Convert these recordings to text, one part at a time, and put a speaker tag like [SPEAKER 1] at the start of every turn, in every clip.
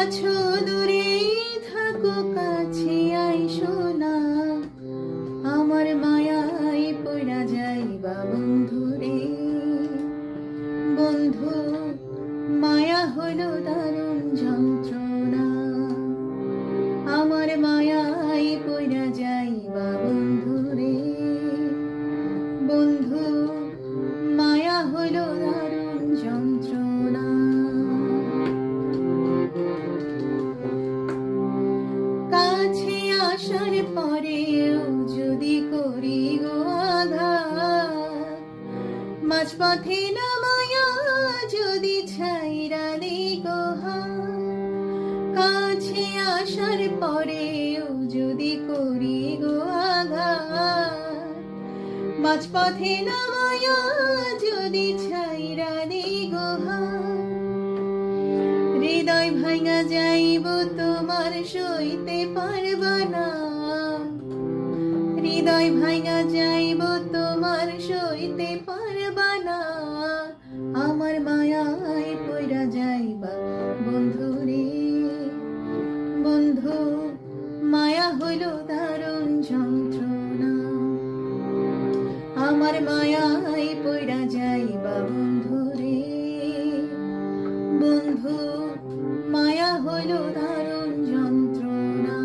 [SPEAKER 1] আছো দূরে থাকো কাছে আইসো না, আমার মায়ায় পড়া যাইবা বন্ধু রে। বন্ধু মায়া হলো দারুণ যন্ত্রণা, আমার মায়ায় পড়া যাইবা বন্ধু রে। বন্ধু মায়া হলো দারুণ যন্ত্রণা। কাছে আসার পরেও যদি করি গো আঘাত, মাঝপথে নামায়া যদি ছাইরা দেই গো হাত। কাছে আসার পরেও যদি করি গো আঘাত, মাঝপথে নামায়া যদি ছাইরা দেই গো হাত। হৃদয় ভাঙা যাইব তোমার সইতে পারবা না, হৃদয় ভাঙা যাইব তোমার সইতে পারবা না, আমার মায়ায় পইরা যাইবা বন্ধু রে। বন্ধু মায়া হইল দারুণ যন্ত্রণা, আমার মায়ায় পইরা যাইবা বন্ধু রে। বন্ধু মায়া হইল দারুণ যন্ত্রণা।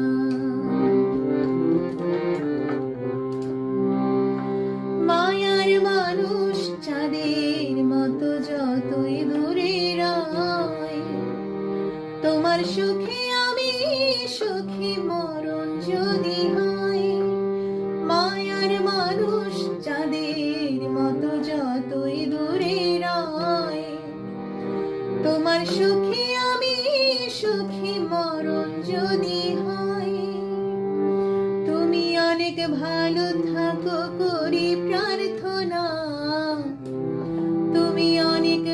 [SPEAKER 1] মায়ার মানুষ চাঁদের মতো যতই দূরে রয়, তোমার সুখে আমি সুখী মরণ যদি হয়। মায়ার মানুষ চাঁদের মতো যতই দূরে রয়, তোমার সুখে আমি সুখী মরণ যদি হয়। তুমি অনেক ভালো থাকো করি প্রার্থনা, তুমি অনেক